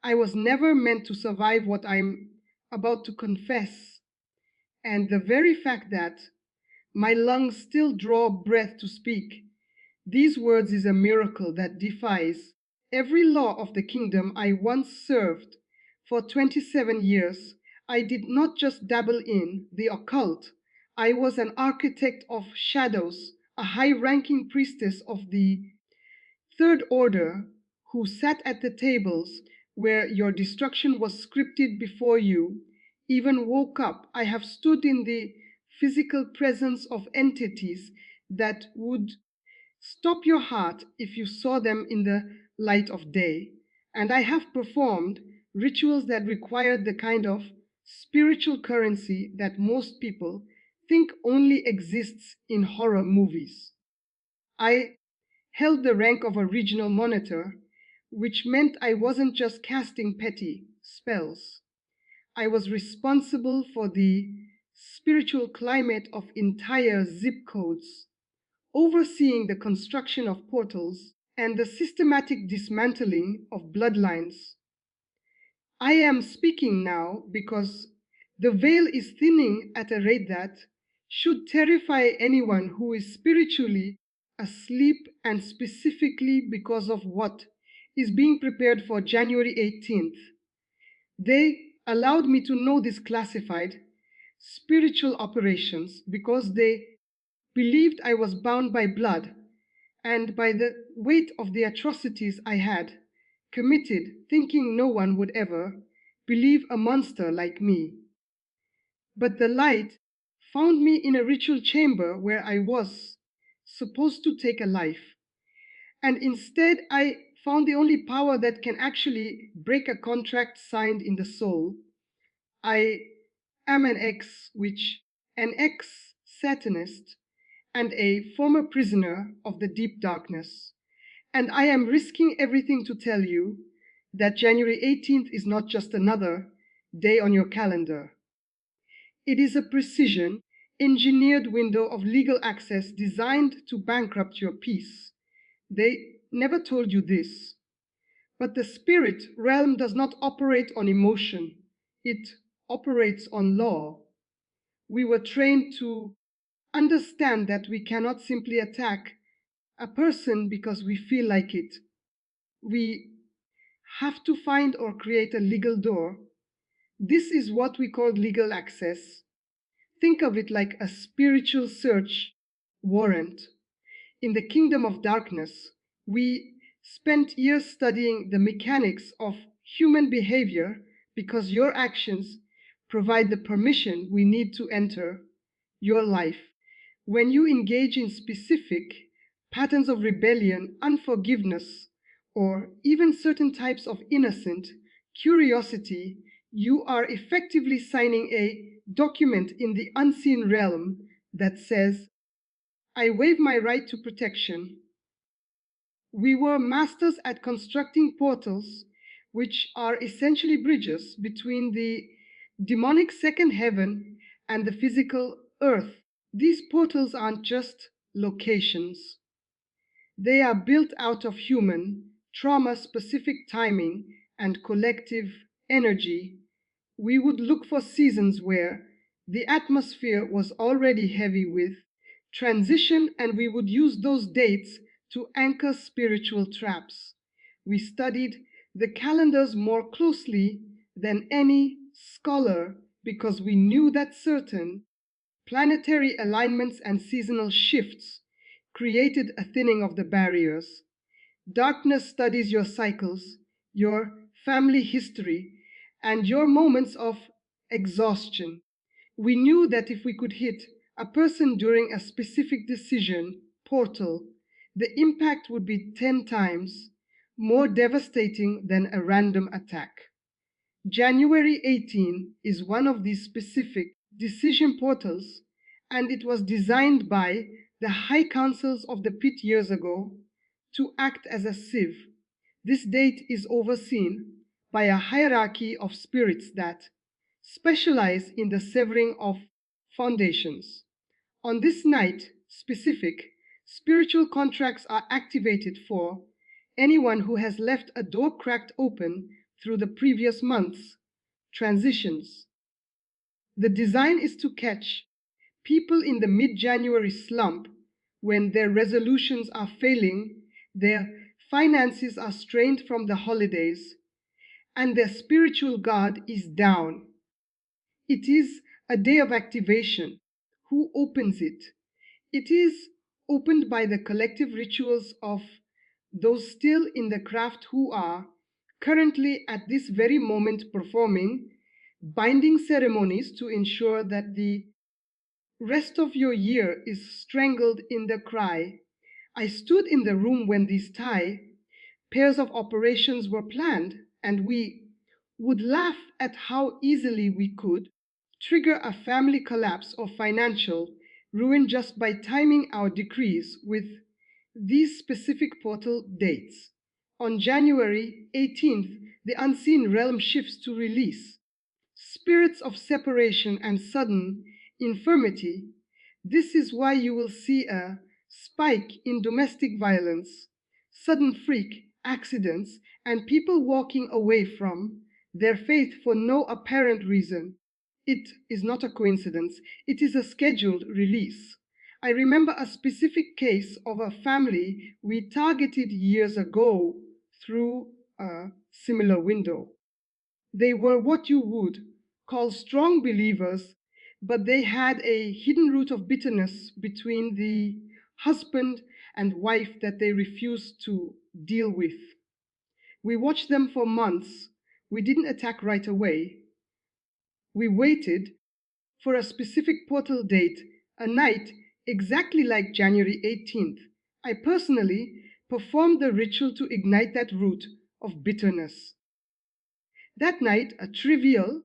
I was never meant to survive what I'm about to confess. And the very fact that my lungs still draw breath to speak these words is a miracle that defies every law of the kingdom I once served. For 27 years, I did not just dabble in the occult, I was an architect of shadows, a high ranking priestess of the third order who sat at the tables where your destruction was scripted before you even woke up. I have stood in the physical presence of entities that would stop your heart if you saw them in the light of day. And I have performed rituals that required the kind of spiritual currency that most people think only exists in horror movies. I held the rank of a regional monitor, which meant I wasn't just casting petty spells. I was responsible for the spiritual climate of entire zip codes, overseeing the construction of portals and the systematic dismantling of bloodlines. I am speaking now because the veil is thinning at a rate that should terrify anyone who is spiritually asleep, and specifically because of what is being prepared for January 18th. They allowed me to know these classified spiritual operations because they believed I was bound by blood and by the weight of the atrocities I had committed, thinking no one would ever believe a monster like me. But the light found me in a ritual chamber where I was supposed to take a life. And instead, I found the only power that can actually break a contract signed in the soul. I am an ex Satanist, and a former prisoner of the deep darkness. And I am risking everything to tell you that January 18th is not just another day on your calendar. It is a precision engineered window of legal access designed to bankrupt your peace. They never told you this, but the spirit realm does not operate on emotion, it operates on law. We were trained to understand that we cannot simply attack a person because we feel like it. We have to find or create a legal door. This is what we call legal access. Think of it like a spiritual search warrant. In the kingdom of darkness, we spent years studying the mechanics of human behavior because your actions provide the permission we need to enter your life. When you engage in specific patterns of rebellion, unforgiveness, or even certain types of innocent curiosity, you are effectively signing a document in the unseen realm that says, I waive my right to protection. We were masters at constructing portals, which are essentially bridges between the demonic second heaven and the physical earth. These portals aren't just locations. They are built out of human, trauma-specific timing and collective energy. We would look for seasons where the atmosphere was already heavy with transition, and we would use those dates to anchor spiritual traps. We studied the calendars more closely than any scholar because we knew that certain planetary alignments and seasonal shifts created a thinning of the barriers. Darkness studies your cycles, your family history, and your moments of exhaustion. We knew that if we could hit a person during a specific decision portal, the impact would be 10 times more devastating than a random attack. January 18 is one of these specific decision portals, and it was designed by the high councils of the pit years ago to act as a sieve. This date is overseen by a hierarchy of spirits that specialize in the severing of foundations. On this night, specific spiritual contracts are activated for anyone who has left a door cracked open through the previous months, transitions. The design is to catch people in the mid-January slump when their resolutions are failing, their finances are strained from the holidays, and their spiritual guard is down. It is a day of activation. Who opens it? It is opened by the collective rituals of those still in the craft who are currently at this very moment performing binding ceremonies to ensure that the rest of your year is strangled in the cry, "I stood in the room when these pairs of operations were planned," and we would laugh at how easily we could trigger a family collapse or financial ruin just by timing our decrees with these specific portal dates. On January 18th, the unseen realm shifts to release. Spirits of separation and sudden infirmity. This is why you will see a spike in domestic violence, sudden freak accidents, and people walking away from their faith for no apparent reason. It is not a coincidence, it is a scheduled release. I remember a specific case of a family we targeted years ago through a similar window. They were what you would call strong believers, but they had a hidden root of bitterness between the husband and wife that they refused to deal with. We watched them for months. We didn't attack right away. We waited for a specific portal date, a night exactly like January 18th. I personally performed the ritual to ignite that root of bitterness. That night, a trivial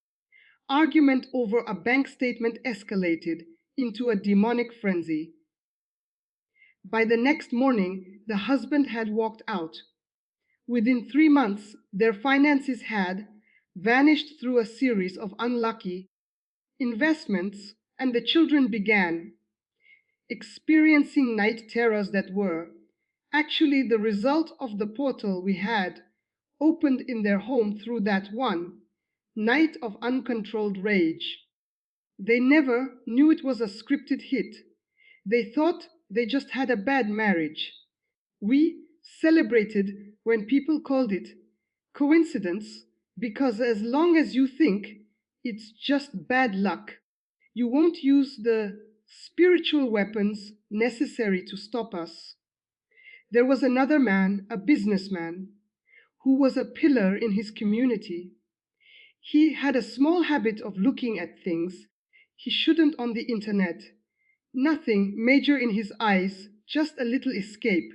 argument over a bank statement escalated into a demonic frenzy. By the next morning, the husband had walked out. Within 3 months, their finances had vanished through a series of unlucky investments, and the children began experiencing night terrors that were actually the result of the portal we had opened in their home through that one night of uncontrolled rage. They never knew it was a scripted hit. They thought they just had a bad marriage. We celebrated when people called it coincidence because as long as you think it's just bad luck, you won't use the spiritual weapons necessary to stop us. There was another man, a businessman, who was a pillar in his community. He had a small habit of looking at things he shouldn't on the internet. Nothing major in his eyes, just a little escape.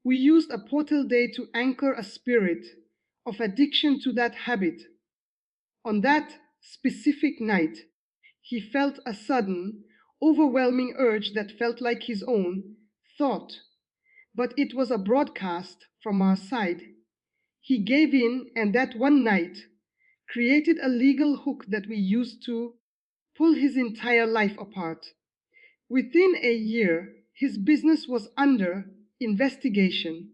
We used a portal day to anchor a spirit of addiction to that habit. On that specific night, he felt a sudden, overwhelming urge that felt like his own thought, but it was a broadcast from our side. He gave in, and that one night created a legal hook that we used to pull his entire life apart. Within a year, his business was under investigation.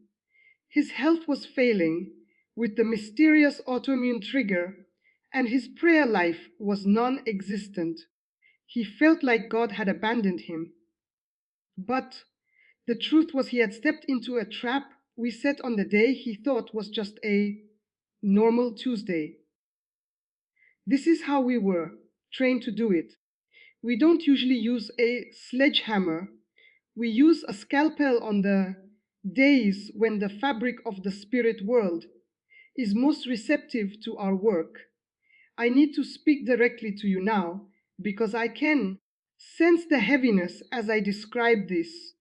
His health was failing with the mysterious autoimmune trigger, and his prayer life was non existent. He felt like God had abandoned him. But the truth was, he had stepped into a trap we set on the day he thought was just a normal Tuesday. This is how we were trained to do it. We don't usually use a sledgehammer. We use a scalpel on the days when the fabric of the spirit world is most receptive to our work. I need to speak directly to you now because I can sense the heaviness as I describe this.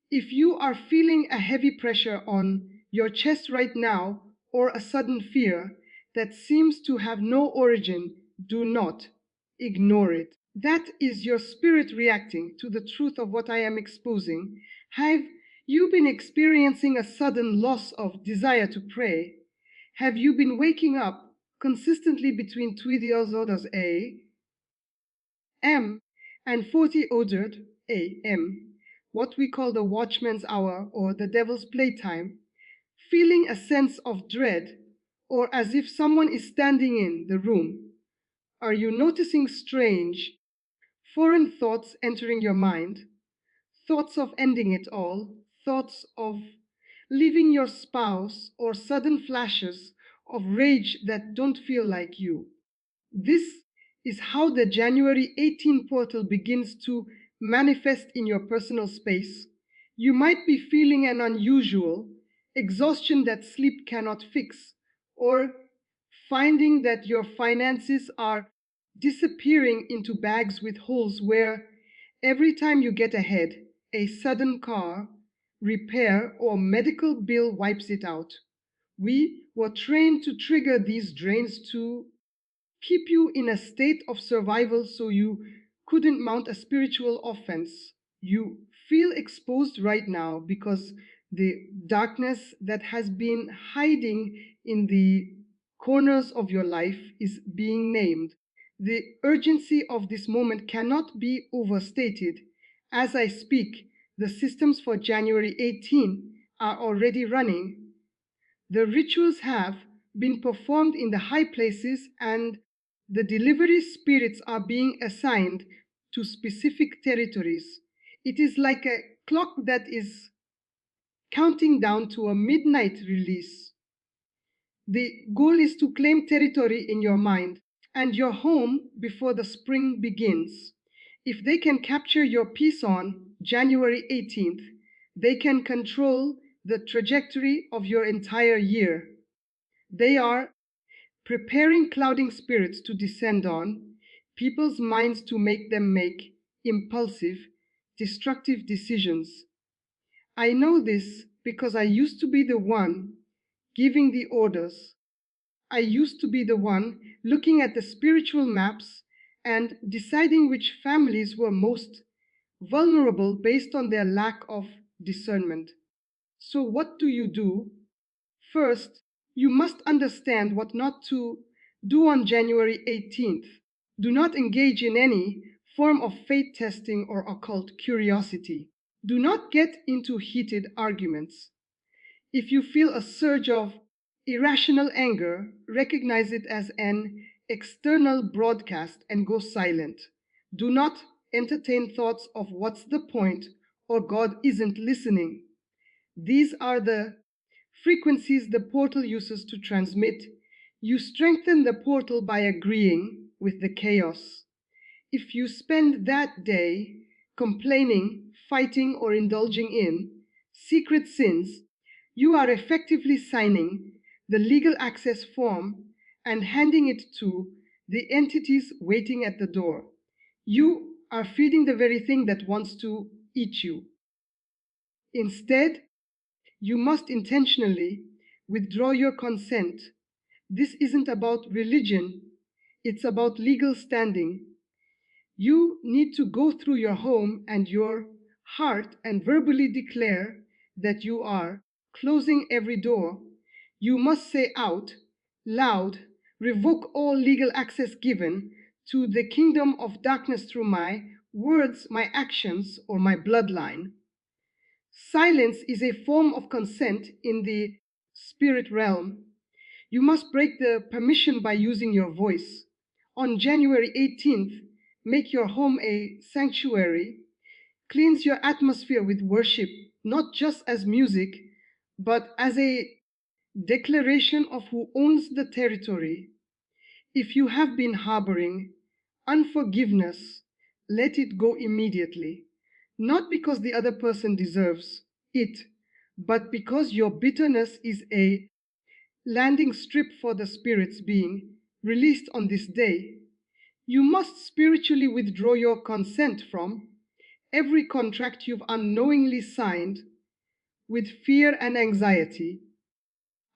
If you are feeling a heavy pressure on your chest right now or a sudden fear that seems to have no origin, do not ignore it. That is your spirit reacting to the truth of what I am exposing. Have you been experiencing a sudden loss of desire to pray? Have you been waking up consistently between 2 a.m. and 40 a.m., what we call the watchman's hour or the devil's playtime, feeling a sense of dread or as if someone is standing in the room? Are you noticing strange, foreign thoughts entering your mind? Thoughts of ending it all, thoughts of leaving your spouse, or sudden flashes of rage that don't feel like you. This is how the January 18 portal begins to manifest in your personal space. You might be feeling an unusual exhaustion that sleep cannot fix, or finding that your finances are disappearing into bags with holes where every time you get ahead, a sudden car, repair, or medical bill wipes it out. We were trained to trigger these drains to keep you in a state of survival so you couldn't mount a spiritual offense. You feel exposed right now because the darkness that has been hiding in the corners of your life is being named. The urgency of this moment cannot be overstated. As I speak, the systems for January 18 are already running. The rituals have been performed in the high places, and the delivery spirits are being assigned to specific territories. It is like a clock that is counting down to a midnight release. The goal is to claim territory in your mind and your home before the spring begins. If they can capture your peace on January 18th, they can control the trajectory of your entire year. They are preparing clouding spirits to descend on people's minds to make them make impulsive, destructive decisions. I know this because I used to be the one giving the orders. I used to be the one looking at the spiritual maps and deciding which families were most vulnerable based on their lack of discernment. So, what do you do? First, you must understand what not to do on January 18th. Do not engage in any form of faith testing or occult curiosity. Do not get into heated arguments. If you feel a surge of irrational anger, recognize it as an external broadcast and go silent. Do not entertain thoughts of what's the point or God isn't listening. These are the frequencies the portal uses to transmit. You strengthen the portal by agreeing with the chaos. If you spend that day complaining, fighting, or indulging in secret sins, you are effectively signing the legal access form and handing it to the entities waiting at the door. You are feeding the very thing that wants to eat you. Instead, you must intentionally withdraw your consent. This isn't about religion, it's about legal standing. You need to go through your home and your heart and verbally declare that you are closing every door. You must say out loud, revoke all legal access given to the kingdom of darkness through my words, my actions, or my bloodline. Silence is a form of consent in the spirit realm. You must break the permission by using your voice. On January 18th, make your home a sanctuary. Cleanse your atmosphere with worship, not just as music, but as a declaration of who owns the territory. If you have been harboring unforgiveness, let it go immediately. Not because the other person deserves it, but because your bitterness is a landing strip for the spirits being released on this day. You must spiritually withdraw your consent from every contract you've unknowingly signed with fear and anxiety.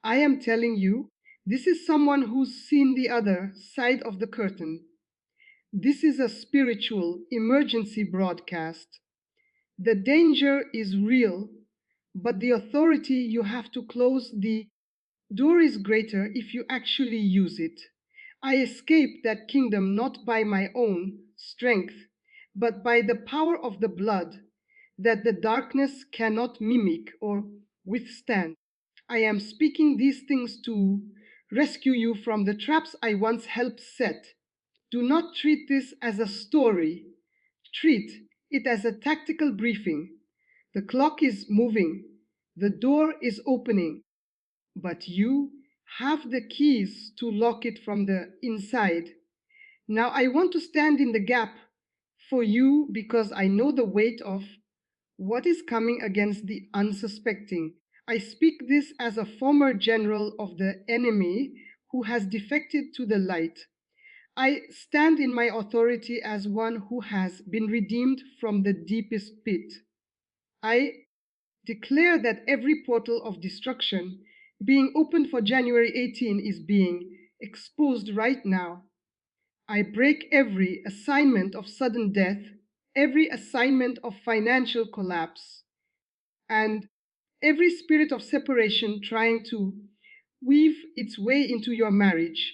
I am telling you, this is someone who's seen the other side of the curtain. This is a spiritual emergency broadcast. The danger is real, but the authority you have to close the door is greater if you actually use it. I escaped that kingdom not by my own strength, but by the power of the blood that the darkness cannot mimic or withstand. I am speaking these things to rescue you from the traps I once helped set. Do not treat this as a story. Treat it as a tactical briefing. The clock is moving. The door is opening. But you have the keys to lock it from the inside. Now I want to stand in the gap for you because I know the weight of what is coming against the unsuspecting. I speak this as a former general of the enemy who has defected to the light. I stand in my authority as one who has been redeemed from the deepest pit. I declare that every portal of destruction being opened for January 18 is being exposed right now. I break every assignment of sudden death, every assignment of financial collapse, and every spirit of separation trying to weave its way into your marriage.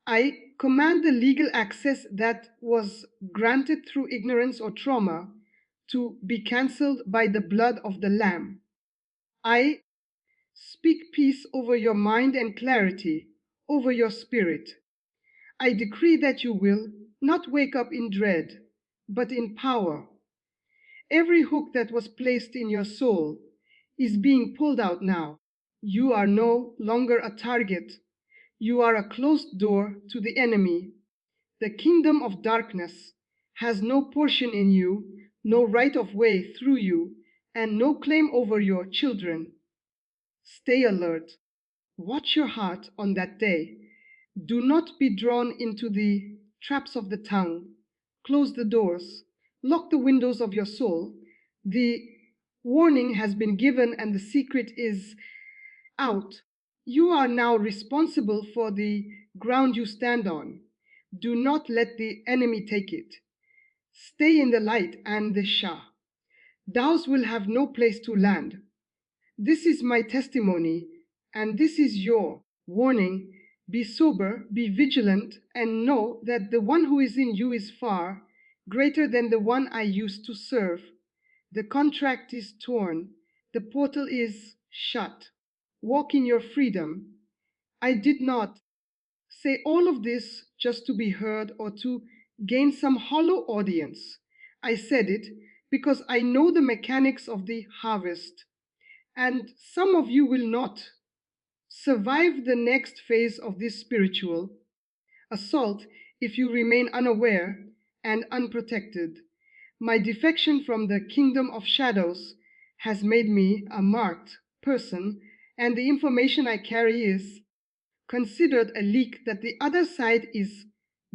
I command the legal access that was granted through ignorance or trauma to be cancelled by the blood of the Lamb. I speak peace over your mind and clarity over your spirit. I decree that you will not wake up in dread, but in power. Every hook that was placed in your soul is being pulled out now. You are no longer a target. You are a closed door to the enemy. The kingdom of darkness has no portion in you, no right of way through you, and no claim over your children. Stay alert. Watch your heart on that day. Do not be drawn into the traps of the tongue. Close the doors. Lock the windows of your soul. The warning has been given and the secret is out. You are now responsible for the ground you stand on. Do not let the enemy take it. Stay in the light and the Shah. Thous will have no place to land. This is my testimony, and this is your warning. Be sober, be vigilant, and know that the one who is in you is far greater than the one I used to serve. The contract is torn, the portal is shut. Walk in your freedom. I did not say all of this just to be heard or to gain some hollow audience. I said it because I know the mechanics of the harvest, and some of you will not survive the next phase of this spiritual assault if you remain unaware and unprotected. My defection from the kingdom of shadows has made me a marked person, and the information I carry is considered a leak that the other side is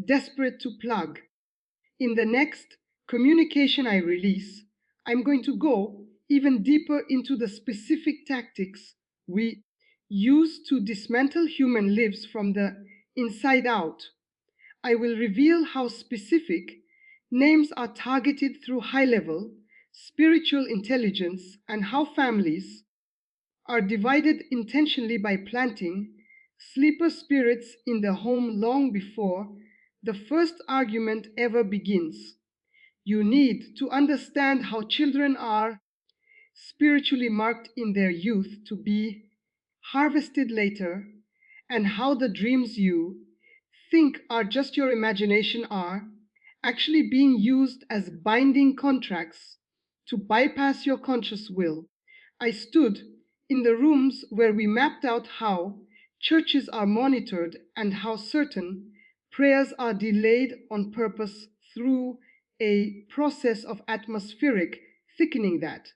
desperate to plug. In the next communication I release, I'm going to go even deeper into the specific tactics we use to dismantle human lives from the inside out. I will reveal how specific names are targeted through high level spiritual intelligence and how families are divided intentionally by planting sleeper spirits in the home long before the first argument ever begins. You need to understand how children are spiritually marked in their youth to be harvested later, and how the dreams you think are just your imagination are actually being used as binding contracts to bypass your conscious will. I stood in the rooms where we mapped out how churches are monitored and how certain prayers are delayed on purpose through a process of atmospheric thickening that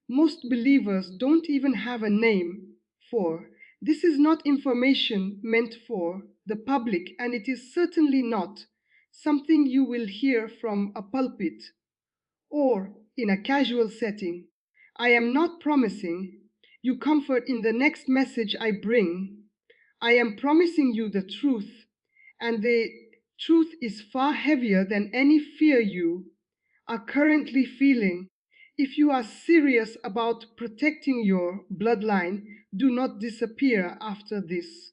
most believers don't even have a name for. This is not information meant for the public, and it is certainly not something you will hear from a pulpit or in a casual setting. I am not promising you comfort in the next message I bring. I am promising you the truth, and the truth is far heavier than any fear you are currently feeling. If you are serious about protecting your bloodline, do not disappear after this.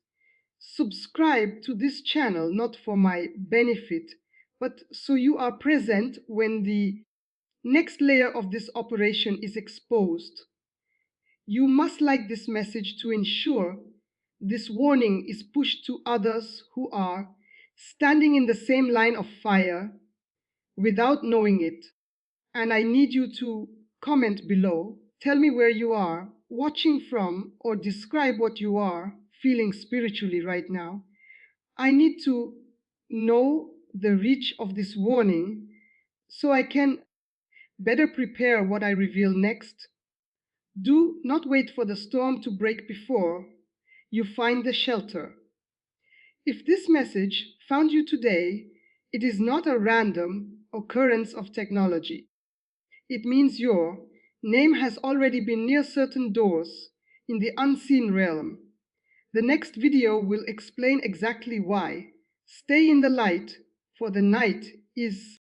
Subscribe to this channel not for my benefit, but so you are present when the next layer of this operation is exposed. You must like this message to ensure This warning is pushed to others who are standing in the same line of fire without knowing it. And I need you to comment below. Tell me where you are watching from, or describe what you are feeling spiritually right now. I need to know the reach of this warning so I can better prepare what I reveal next. Do not wait for the storm to break before you find the shelter. If this message found you today, it is not a random occurrence of technology. It means your name has already been near certain doors in the unseen realm. The next video will explain exactly why. Stay in the light, for the night is